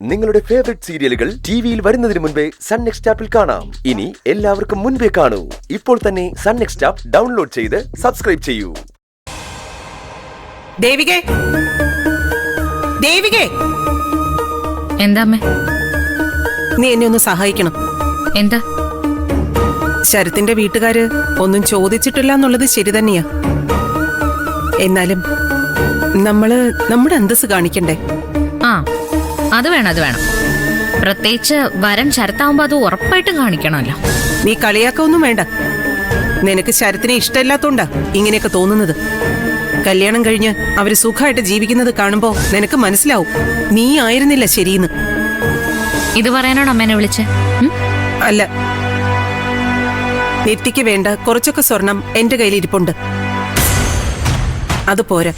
നിങ്ങളുടെ ഫേവറേറ്റ് സീരിയലുകൾ ടിവിയിൽ വരുന്നതിന് മുൻപേ സൺ നെക്സ്റ്റ് ആപ്പിൽ കാണാം. ഇനി എല്ലാവർക്കും മുൻപേ കാണൂ. ഇപ്പോൾ തന്നെ സൺ നെക്സ്റ്റ് ആപ്പ് ഡൗൺലോഡ് ചെയ്ത് സബ്സ്ക്രൈബ് ചെയ്യൂ. ദേവികേ, ദേവികേ, എന്താ അമ്മേ? നീ എന്നെ ഒന്ന് സഹായിക്കണം. എന്താ? ശരത്തിന്റെ വീട്ടുകാര് ഒന്നും ചോദിച്ചിട്ടില്ല എന്നുള്ളത് ശരി തന്നെയാ. എന്നാലും നമ്മുടെ അന്തസ് കാണിക്കണ്ടേ? ആ, അത് വേണം. പ്രത്യേകിച്ച് വരൻ ശരത്താവുമ്പോ അത് ഉറപ്പായിട്ടും കാണിക്കണമല്ലോ. നീ കളിയാക്കൊന്നും വേണ്ട. നിനക്ക് ശരത്തിനെ ഇഷ്ടമില്ലാത്തോണ്ടാ ഇങ്ങനെയൊക്കെ തോന്നുന്നത്. കല്യാണം കഴിഞ്ഞ് അവര് സുഖമായിട്ട് ജീവിക്കുന്നത് കാണുമ്പോ നിനക്ക് മനസ്സിലാവും നീ ആയിരുന്നില്ല ശരിയെന്ന്. ഇത് പറയാനാണോ അമ്മേനെ വിളിച്ചേ? അല്ല, നെറ്റിക്ക് വേണ്ട കുറച്ചൊക്കെ സ്വർണം എന്റെ കയ്യിൽ ഇരിപ്പുണ്ട്. അത് പോരാ,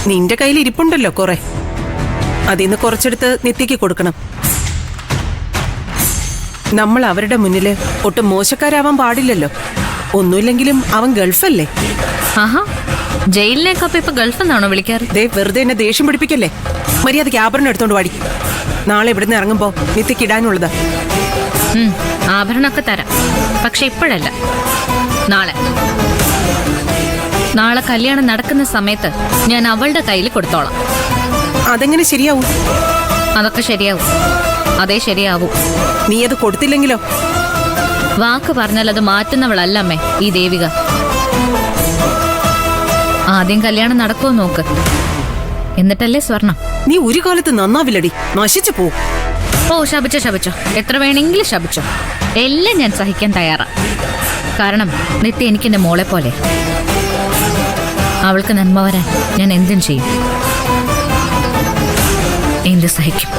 നിന്റെ കയ്യിൽ ഇരിപ്പുണ്ടല്ലോ കുറെ. അതിന്ന് കുറച്ചെടുത്ത് നെറ്റിക്ക് കൊടുക്കണം. നമ്മൾ അവരുടെ മുന്നില് ഒട്ടും മോശക്കാരാവാൻ പാടില്ലല്ലോ. ഒന്നുമില്ലെങ്കിലും അവൻ ഗൾഫല്ലേ. ആഹാ, ജയിലിലേക്കപ്പൊ ഇപ്പൊ ഗൾഫ് എന്നാണോ വിളിക്കാറ്? ദേ, വെറുതെ എന്നെ ദേഷ്യം പിടിപ്പിക്കല്ലേ. മര്യാദയ്ക്ക് ആഭരണം എടുത്തോണ്ട് പാടി. നാളെ ഇവിടുന്ന് ഇറങ്ങുമ്പോ നെറ്റിക്ക് ഇടാനുള്ളതാ. ആഭരണമൊക്കെ തരാം, പക്ഷെ ഇപ്പോഴല്ല, നാളെ കല്യാണം നടക്കുന്ന സമയത്ത് ഞാൻ അവളുടെ കയ്യിൽ കൊടുത്തോളാം. അതെങ്ങനെ ശരിയാവും? അതൊക്കെ ശരിയാവും. അതേ ശരിയാവൂ. നീ അത് കൊടുത്തില്ലെങ്കിലോ? വാക്ക് പറഞ്ഞാൽ അത് മാറ്റുന്നവളല്ല അമ്മേ ഈ ദേവിക. ആദ്യം കല്യാണം നടക്കുമോ നോക്ക്, എന്നിട്ടല്ലേ സ്വർണം. നീ ഒരു കാലത്ത് നന്നാവില്ലടി, നശിച്ചു പോ. ഓ, ശപിച്ചോ, എത്ര വേണമെങ്കിലും ശപിച്ചോ. എല്ലാം ഞാൻ സഹിക്കാൻ തയ്യാറാ. കാരണം നിത്യ എനിക്ക് എന്റെ മോളെ പോലെ. അവൾക്ക് നന്മ വരാൻ ഞാൻ എന്തും ചെയ്യും, എന്ത് സഹിക്കും.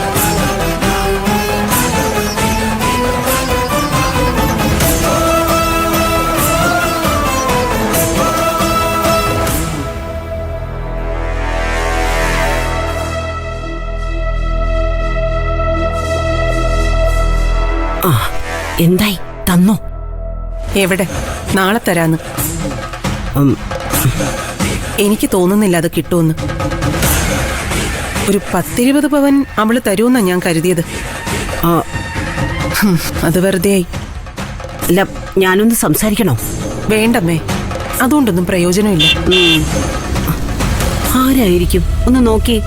എന്തായി? തന്നോ? എവിടെ? നാളെ തരാന്ന്. എനിക്ക് തോന്നുന്നില്ല അത് കിട്ടുമെന്ന്. ഒരു 10-20 പവൻ അവള് തരുമെന്നാ ഞാൻ കരുതിയത്. അത് വെറുതെയായി. അല്ല, ഞാനൊന്ന് സംസാരിക്കണോ? വേണ്ടമ്മേ, അതുകൊണ്ടൊന്നും പ്രയോജനമില്ല. ആരായിരിക്കും? ഒന്ന് നോക്കി.